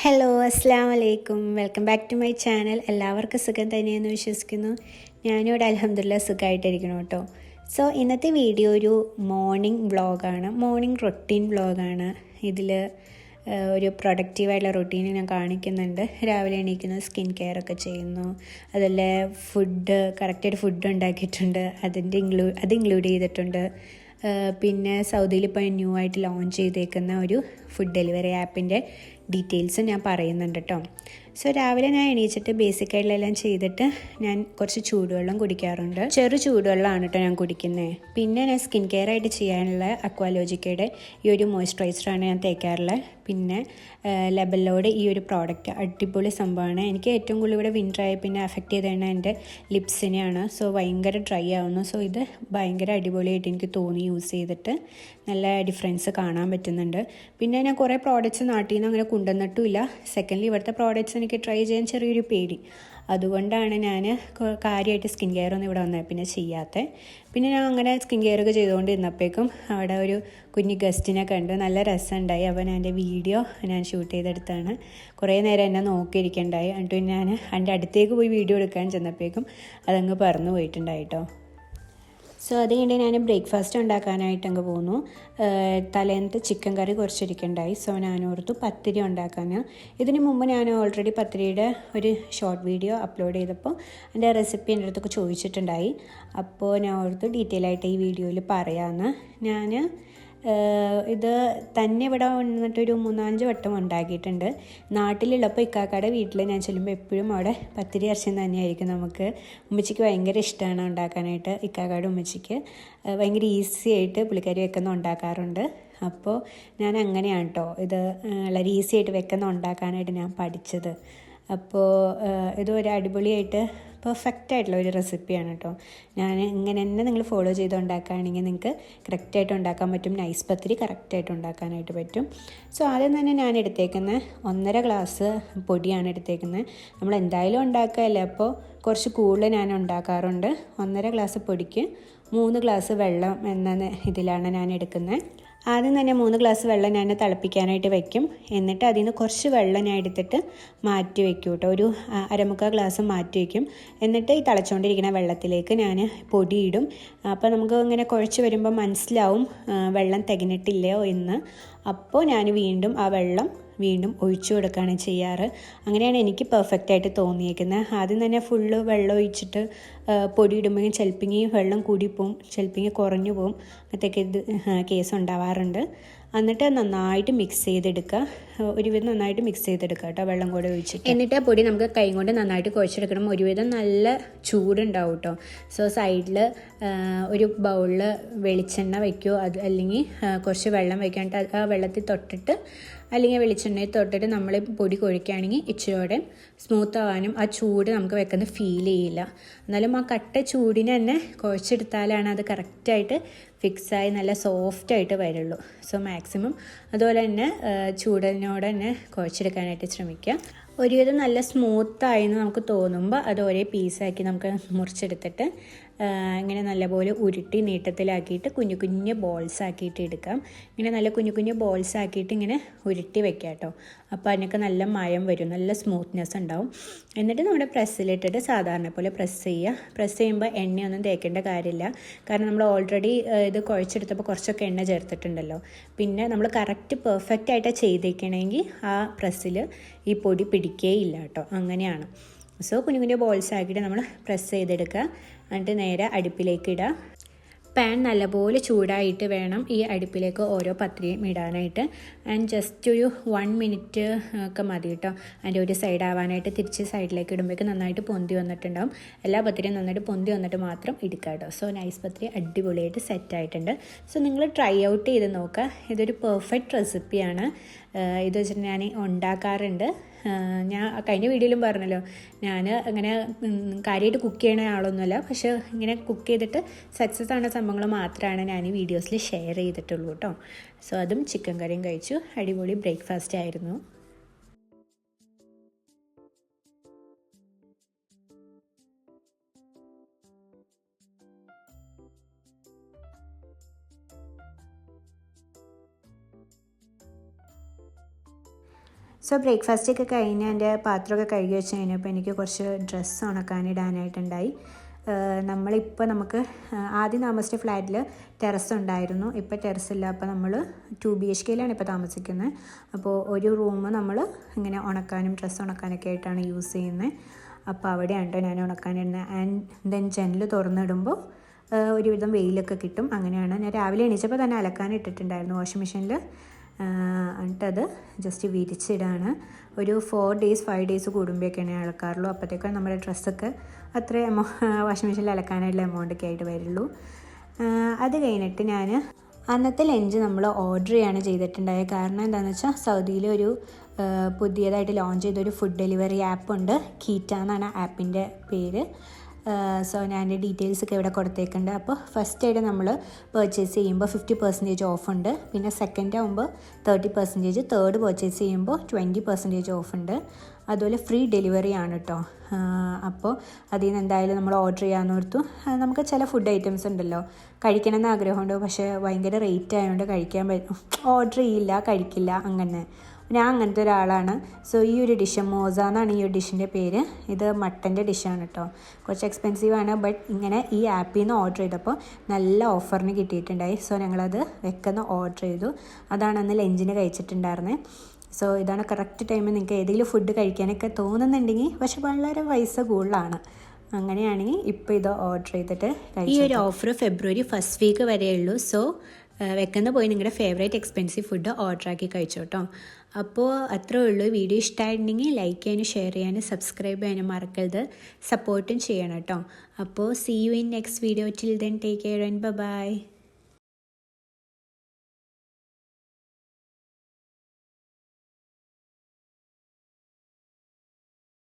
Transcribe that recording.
Hello അസ്സാം വലൈക്കും welcome back to my channel. എല്ലാവർക്കും സുഖം തന്നെയെന്ന് വിശ്വസിക്കുന്നു. ഞാനിവിടെ അൽഹംദുലില്ലാഹ് സുഖമായിട്ടിരിക്കണം കേട്ടോ. സോ ഇന്നത്തെ വീഡിയോ ഒരു മോർണിംഗ് റൊട്ടീൻ വ്ളോഗാണ്. ഇതിൽ ഒരു പ്രൊഡക്റ്റീവായിട്ടുള്ള റൊട്ടീൻ ഞാൻ കാണിക്കുന്നുണ്ട്. രാവിലെ എണീക്കുന്നു, സ്കിൻ കെയർ ഒക്കെ ചെയ്യുന്നു, അതുപോലെ കറക്റ്റായിട്ട് ഫുഡ് ഉണ്ടാക്കിയിട്ടുണ്ട്, അത് ഇൻക്ലൂഡ് ചെയ്തിട്ടുണ്ട്. പിന്നെ സൗദിയിൽ ഇപ്പോൾ ന്യൂ ആയിട്ട് ലോഞ്ച് ചെയ്തേക്കുന്ന ഒരു ഫുഡ് ഡെലിവറി ആപ്പിൻ്റെ ഡീറ്റെയിൽസും ഞാൻ പറയുന്നുണ്ട് കേട്ടോ. സോ രാവിലെ ഞാൻ എണീച്ചിട്ട് ബേസിക്കായിട്ടുള്ളതെല്ലാം ചെയ്തിട്ട് ഞാൻ കുറച്ച് ചൂടുവെള്ളം കുടിക്കാറുണ്ട്. ചെറു ചൂടുവെള്ളമാണ് കേട്ടോ ഞാൻ കുടിക്കുന്നത്. പിന്നെ ഞാൻ സ്കിൻ കെയർ ആയിട്ട് ചെയ്യാനുള്ള അക്വാലോജിക്കയുടെ ഈ ഒരു മോയ്സ്ചറൈസറാണ് ഞാൻ തേക്കാറുള്ളത്. പിന്നെ ലെബലോയുടെ ഈ ഒരു പ്രോഡക്റ്റ് അടിപൊളി സംഭവമാണ്. എനിക്ക് ഏറ്റവും കൂടുതൽ ഇവിടെ വിൻ്ററായി പിന്നെ അഫക്റ്റ് ചെയ്തതാണ് എൻ്റെ ലിപ്സിനെയാണ്. സോ ഭയങ്കര ഡ്രൈ ആവുന്നു. സോ ഇത് ഭയങ്കര അടിപൊളിയായിട്ട് എനിക്ക് തോന്നി യൂസ് ചെയ്തിട്ട്. നല്ല ഡിഫറൻസ് കാണാൻ പറ്റുന്നുണ്ട്. പിന്നെ ഞാൻ കുറേ പ്രോഡക്റ്റ്സ് നാട്ടിൽ നിന്ന് അങ്ങനെ കൊണ്ടുവന്നിട്ടുമില്ല. സെക്കൻഡ്ലി ഇവിടുത്തെ പ്രോഡക്റ്റ്സ് എനിക്ക് ട്രൈ ചെയ്യാൻ ചെറിയൊരു പേടി. അതുകൊണ്ടാണ് ഞാൻ കാര്യമായിട്ട് സ്കിൻ കെയർ ഒന്നും ഇവിടെ വന്നത് പിന്നെ ചെയ്യാത്തത്. പിന്നെ ഞാൻ അങ്ങനെ സ്കിൻ കെയർ ഒക്കെ ചെയ്തുകൊണ്ടിരുന്നപ്പോഴേക്കും അവിടെ ഒരു കുഞ്ഞ് ഗസ്റ്റിനെ കണ്ട് നല്ല രസമുണ്ടായി. അപ്പോൾ ഞാൻ എൻ്റെ വീഡിയോ ഷൂട്ട് ചെയ്തെടുത്താണ്. കുറേ നേരം എന്നെ നോക്കിയിരിക്കണ്ടായി. എന്നിട്ട് ഞാൻ എൻ്റെ അടുത്തേക്ക് പോയി വീഡിയോ എടുക്കാൻ ചെന്നപ്പോഴേക്കും അതങ്ങ് പറന്നു പോയിട്ടുണ്ടായി കേട്ടോ. സോ അത് കഴിഞ്ഞ് ഞാൻ ബ്രേക്ക്ഫാസ്റ്റ് ഉണ്ടാക്കാനായിട്ട് അങ്ങ് പോന്നു. തലേന്നത്തെ ചിക്കൻ കറി കുറച്ചിരിക്കണ്ടായി. സോ ഞാൻ ഓർത്തു പത്തിരി ഉണ്ടാക്കാൻ. ഇതിന് മുമ്പ് ഞാൻ ഓൾറെഡി പത്തിരിയുടെ ഒരു ഷോർട്ട് വീഡിയോ അപ്ലോഡ് ചെയ്തപ്പോൾ എൻ്റെ റെസിപ്പി എൻ്റെ അടുത്തൊക്കെ ചോദിച്ചിട്ടുണ്ടായി. അപ്പോൾ ഞാൻ ഓർത്തു ഡീറ്റെയിൽ ആയിട്ട് ഈ വീഡിയോയിൽ പറയാമെന്ന്. ഞാൻ ഇത് തന്നെ ഇവിടെ വന്നിട്ടൊരു 3-5 വട്ടം ഉണ്ടാക്കിയിട്ടുണ്ട്. നാട്ടിലുള്ളപ്പോൾ ഇക്കാക്കയുടെ വീട്ടിൽ ഞാൻ ചെല്ലുമ്പോൾ എപ്പോഴും അവിടെ പത്തിരി ഇറച്ചിയും തന്നെയായിരിക്കും. ഉമ്മച്ചിക്ക് ഭയങ്കര ഇഷ്ടമാണ് ഉണ്ടാക്കാനായിട്ട്. ഇക്കാക്കയുടെ ഉമ്മച്ചിക്ക് ഭയങ്കര ഈസി ആയിട്ട് പുള്ളിക്കാരി വെക്കുന്ന ഉണ്ടാക്കാറുണ്ട്. അപ്പോൾ ഞാൻ അങ്ങനെയാണ് കേട്ടോ ഇത് വളരെ ഈസി ആയിട്ട് വെക്കുന്ന ഉണ്ടാക്കാനായിട്ട് ഞാൻ പഠിച്ചത്. അപ്പോൾ ഇതൊരു അടിപൊളിയായിട്ട് പെർഫെക്റ്റായിട്ടുള്ള ഒരു റെസിപ്പിയാണ് കേട്ടോ. ഞാൻ ഇങ്ങനെ തന്നെ നിങ്ങൾ ഫോളോ ചെയ്ത് ഉണ്ടാക്കുകയാണെങ്കിൽ നിങ്ങൾക്ക് കറക്റ്റായിട്ട് ഉണ്ടാക്കാൻ പറ്റും. നൈസ് പത്തിരി കറക്റ്റായിട്ട് ഉണ്ടാക്കാനായിട്ട് പറ്റും. സോ ആദ്യം തന്നെ ഞാൻ എടുത്തേക്കുന്നത് 1.5 ഗ്ലാസ് പൊടിയാണ് എടുത്തേക്കുന്നത്. നമ്മൾ എന്തായാലും ഉണ്ടാക്കുകയല്ലേ, അപ്പോൾ കുറച്ച് കൂടുതൽ ഞാൻ ഉണ്ടാക്കാറുണ്ട്. 1.5 ഗ്ലാസ് പൊടിക്ക് 3 ഗ്ലാസ് വെള്ളം എന്ന ഇതിലാണ് ഞാൻ എടുക്കുന്നത്. ആദ്യം തന്നെ 3 ഗ്ലാസ് വെള്ളം ഞാൻ തിളപ്പിക്കാനായിട്ട് വയ്ക്കും. എന്നിട്ട് അതിൽ നിന്ന് കുറച്ച് വെള്ളം ഞാൻ എടുത്തിട്ട് മാറ്റി വയ്ക്കും കേട്ടോ. ഒരു 1/4 ഗ്ലാസ് മാറ്റി വയ്ക്കും. എന്നിട്ട് ഈ തിളച്ചുകൊണ്ടിരിക്കുന്ന വെള്ളത്തിലേക്ക് ഞാൻ പൊടിയിടും. അപ്പോൾ നമുക്ക് ഇങ്ങനെ കുഴച്ച് വരുമ്പോൾ മനസ്സിലാവും വെള്ളം തികഞ്ഞിട്ടില്ലയോ എന്ന്. അപ്പോൾ ഞാൻ വീണ്ടും ആ വെള്ളം ഒഴിച്ചു കൊടുക്കുകയാണ് ചെയ്യാറ്. അങ്ങനെയാണ് എനിക്ക് പെർഫെക്റ്റായിട്ട് തോന്നിയേക്കുന്നത്. ആദ്യം തന്നെ ഫുള്ള് വെള്ളം ഒഴിച്ചിട്ട് പൊടി ഇടുമ്പോൾ ചിലപ്പോൾ വെള്ളം കൂടിപ്പോവും, ചിലപ്പോൾ കുറഞ്ഞു പോവും. അങ്ങനത്തെയൊക്കെ കേസ് ഉണ്ടാവാറുണ്ട്. എന്നിട്ട് നന്നായിട്ട് മിക്സ് ചെയ്തെടുക്കുക. ഒരുവിധം നന്നായിട്ട് മിക്സ് ചെയ്തെടുക്കുക കേട്ടോ, വെള്ളം കൂടെ ഒഴിച്ചിട്ട്. എന്നിട്ട് ആ പൊടി നമുക്ക് കൈ കൊണ്ട് നന്നായിട്ട് കുഴച്ചെടുക്കണം. ഒരുവിധം നല്ല ചൂടുണ്ടാവും കേട്ടോ. സോ സൈഡിൽ ഒരു ബൗളിൽ വെളിച്ചെണ്ണ വയ്ക്കുമോ, അല്ലെങ്കിൽ കുറച്ച് വെള്ളം വയ്ക്കാനായിട്ട് ആ വെള്ളത്തിൽ തൊട്ടിട്ട് അല്ലെങ്കിൽ വെളിച്ചെണ്ണയിൽ തൊട്ടിട്ട് നമ്മൾ പൊടി കുഴിക്കുകയാണെങ്കിൽ ഇച്ചിരിയോടെ സ്മൂത്ത് ആവാനും ആ ചൂട് നമുക്ക് വെക്കുന്ന ഫീൽ ചെയ്യില്ല. എന്നാലും ആ കട്ട ചൂടിന് തന്നെ കുഴച്ചെടുത്താലാണ് അത് കറക്റ്റായിട്ട് ഫിക്സായി നല്ല സോഫ്റ്റായിട്ട് വരുള്ളൂ. സോ മാക്സിമം അതുപോലെ തന്നെ ചൂടിനോട് തന്നെ കുഴച്ചെടുക്കാനായിട്ട് ശ്രമിക്കുക. ഒരുവിധം നല്ല സ്മൂത്തായെന്ന് നമുക്ക് തോന്നുമ്പോൾ അത് ഒരേ പീസാക്കി നമുക്ക് മുറിച്ചെടുത്തിട്ട് ഇങ്ങനെ നല്ലപോലെ ഉരുട്ടി നീട്ടത്തിലാക്കിയിട്ട് കുഞ്ഞു കുഞ്ഞു ബോൾസ് ആക്കിയിട്ട് എടുക്കാം. ഇങ്ങനെ നല്ല കുഞ്ഞു കുഞ്ഞു ബോൾസ് ആക്കിയിട്ട് ഇങ്ങനെ ഉരുട്ടി വെക്കാം കേട്ടോ. അപ്പോൾ അതിനൊക്കെ നല്ല മയം വരും, നല്ല സ്മൂത്ത്നെസ് ഉണ്ടാവും. എന്നിട്ട് നമ്മുടെ പ്രസ്സിലിട്ടിട്ട് സാധാരണ പോലെ പ്രസ് ചെയ്യുക. പ്രസ് ചെയ്യുമ്പോൾ എണ്ണയൊന്നും തേക്കേണ്ട കാര്യമില്ല. കാരണം നമ്മൾ ഓൾറെഡി ഇത് കുഴച്ചെടുത്തപ്പോൾ കുറച്ചൊക്കെ എണ്ണ ചേർത്തിട്ടുണ്ടല്ലോ. പിന്നെ നമ്മൾ കറക്റ്റ് പെർഫെക്റ്റായിട്ടാണ് ചെയ്തേക്കണമെങ്കിൽ ആ പ്രസ്സിൽ ഈ പൊടി പിടിക്കേയില്ല കേട്ടോ. അങ്ങനെയാണ്. സോ കുഞ്ഞു കുഞ്ഞു ബോൾസ് ആക്കിയിട്ട് നമ്മൾ പ്രസ് ചെയ്തെടുക്കുക. എന്നിട്ട് നേരെ അടുപ്പിലേക്ക് ഇടുക. പാൻ നല്ലപോലെ ചൂടായിട്ട് വേണം ഈ അടുപ്പിലേക്ക് ഓരോ പത്തിരിയും ഇടാനായിട്ട്. ആൻഡ് ജസ്റ്റ് ഒരു 1 മിനിറ്റ് ഒക്കെ മതി കേട്ടോ അതിൻ്റെ ഒരു സൈഡ് ആവാനായിട്ട്. തിരിച്ച് സൈഡിലേക്ക് ഇടുമ്പോഴേക്ക് നന്നായിട്ട് പൊന്തി വന്നിട്ടുണ്ടാവും. എല്ലാ പത്തിരിയും നന്നായിട്ട് പൊന്തി വന്നിട്ട് മാത്രം എടുക്കുക കേട്ടോ. സോ നൈസ് പത്തിരി അടിപൊളിയായിട്ട് സെറ്റായിട്ടുണ്ട്. സോ നിങ്ങൾ ട്രൈ ഔട്ട് ചെയ്ത് നോക്കുക. ഇതൊരു പെർഫെക്റ്റ് റെസിപ്പിയാണ്. ഇത് വെച്ചിട്ട് ഞാൻ ഉണ്ടാക്കാറുണ്ട്. ഞാൻ കഴിഞ്ഞ വീഡിയോയിലും പറഞ്ഞല്ലോ, ഞാൻ അങ്ങനെ കാര്യമായിട്ട് കുക്ക് ചെയ്യണ ആളൊന്നുമല്ല. പക്ഷേ ഇങ്ങനെ കുക്ക് ചെയ്തിട്ട് സക്സസ് ആവുന്ന സംഭവങ്ങൾ മാത്രമാണ് ഞാൻ ഈ വീഡിയോസിൽ ഷെയർ ചെയ്തിട്ടുള്ളൂ കേട്ടോ. സോ അതും ചിക്കൻ കറിയും കഴിച്ചു. അടിപൊളി ബ്രേക്ക്ഫാസ്റ്റ് ആയിരുന്നു. സോ ബ്രേക്ക്ഫാസ്റ്റൊക്കെ കഴിഞ്ഞ് എൻ്റെ പാത്രമൊക്കെ കഴുകി വെച്ച് കഴിഞ്ഞപ്പോൾ എനിക്ക് കുറച്ച് ഡ്രസ്സ് ഉണക്കാനിടാനായിട്ടുണ്ടായി. നമുക്ക് ആദ്യം താമസിച്ച ഫ്ലാറ്റിൽ ടെറസ് ഉണ്ടായിരുന്നു, ഇപ്പോൾ ടെറസില്ല. അപ്പോൾ നമ്മൾ 2 BHKയിലാണ് ഇപ്പോൾ താമസിക്കുന്നത്. അപ്പോൾ ഒരു റൂം നമ്മൾ ഇങ്ങനെ ഉണക്കാനും ഡ്രസ്സ് ഉണക്കാനൊക്കെ ആയിട്ടാണ് യൂസ് ചെയ്യുന്നത്. അപ്പോൾ അവിടെയാണ് കേട്ടോ ഞാൻ ഉണക്കാനിടുന്നത്. ആൻഡ് ദെൻ ജനൽ തുറന്നിടുമ്പോൾ ഒരുവിധം വെയിലൊക്കെ കിട്ടും. അങ്ങനെയാണ് ഞാൻ രാവിലെ എണീച്ചപ്പോൾ തന്നെ അലക്കാനിട്ടിട്ടുണ്ടായിരുന്നു വാഷിംഗ് മെഷീനിൽ. എന്നിട്ടത് ജസ്റ്റ് വിരിച്ചിടാണ്. ഒരു 4 days 5 days കൂടുമ്പോഴൊക്കെയാണ് അലക്കാറുള്ളൂ. അപ്പോഴത്തേക്കും നമ്മുടെ ഡ്രസ്സൊക്കെ അത്ര വാഷിംഗ് മെഷീനിൽ അലക്കാനായിട്ടുള്ള എമൗണ്ടൊക്കെ ആയിട്ട് വരുള്ളൂ. അത് കഴിഞ്ഞിട്ട് ഞാൻ അന്നത്തെ ലഞ്ച് നമ്മൾ ഓർഡർ ചെയ്യാണ് ചെയ്തിട്ടുണ്ടായത്. കാരണം എന്താണെന്ന് വെച്ചാൽ സൗദിയിൽ ഒരു പുതിയതായിട്ട് ലോഞ്ച് ചെയ്തൊരു ഫുഡ് ഡെലിവറി ആപ്പുണ്ട്. കീറ്റ എന്നാണ് ആപ്പിൻ്റെ പേര്. സോ ഞാൻ എൻ്റെ ഡീറ്റെയിൽസൊക്കെ ഇവിടെ കൊടുത്തേക്കുണ്ട്. അപ്പോൾ ഫസ്റ്റ് ആയിട്ട് നമ്മൾ പർച്ചേസ് ചെയ്യുമ്പോൾ 50% ഓഫുണ്ട്. പിന്നെ സെക്കൻഡ് ആകുമ്പോൾ 30%, തേർഡ് പർച്ചേസ് ചെയ്യുമ്പോൾ 20% ഓഫുണ്ട്. അതുപോലെ ഫ്രീ ഡെലിവറി ആണ് കേട്ടോ. അപ്പോൾ അതിൽ നിന്ന് എന്തായാലും നമ്മൾ ഓർഡർ ചെയ്യാമെന്ന് ഓർത്തു. നമുക്ക് ചില ഫുഡ് ഐറ്റംസ് ഉണ്ടല്ലോ കഴിക്കണമെന്ന് ആഗ്രഹമുണ്ട്, പക്ഷേ ഭയങ്കര റേറ്റ് ആയതുകൊണ്ട് ഓർഡർ ചെയ്യില്ല, കഴിക്കില്ല. ഞാൻ അങ്ങനത്തെ ഒരാളാണ്. സോ ഈ ഒരു ഡിഷ് മോസ എന്നാണ് ഈ ഒരു ഡിഷിൻ്റെ പേര്. ഇത് മട്ടൻ്റെ ഡിഷാണ് കേട്ടോ. കുറച്ച് എക്സ്പെൻസീവാണ്. ബട്ട് ഇങ്ങനെ ഈ ആപ്പിൽ നിന്ന് ഓർഡർ ചെയ്തപ്പോൾ നല്ല ഓഫറിന് കിട്ടിയിട്ടുണ്ടായി. സോ ഞങ്ങളത് ഓർഡർ ചെയ്തു. അതാണ് അന്ന് ലഞ്ചിന് കഴിച്ചിട്ടുണ്ടായിരുന്നത്. സോ ഇതാണ് കറക്റ്റ് ടൈം. നിങ്ങൾക്ക് ഏതെങ്കിലും ഫുഡ് കഴിക്കാനൊക്കെ തോന്നുന്നുണ്ടെങ്കിൽ, പക്ഷെ വളരെ പൈസ കൂടുതലാണ്, അങ്ങനെയാണെങ്കിൽ ഇപ്പോൾ ഇത് ഓർഡർ ചെയ്തിട്ട് ഈ ഒരു ഓഫർ February 1st week വരെയുള്ളൂ. സോ പോയി നിങ്ങളുടെ ഫേവറേറ്റ് എക്സ്പെൻസീവ് ഫുഡ് ഓർഡർ ആക്കി കഴിച്ചോ കേട്ടോ. അപ്പോൾ അത്രേ ഉള്ളൂ. വീഡിയോ ഇഷ്ടമായിട്ടുണ്ടെങ്കിൽ ലൈക്ക് ചെയ്യാനും ഷെയർ ചെയ്യാനും സബ്സ്ക്രൈബ് ചെയ്യാനും മറക്കരുത്. സപ്പോർട്ടും ചെയ്യണം കേട്ടോ. അപ്പോൾ see you in next video. Till then take care and by.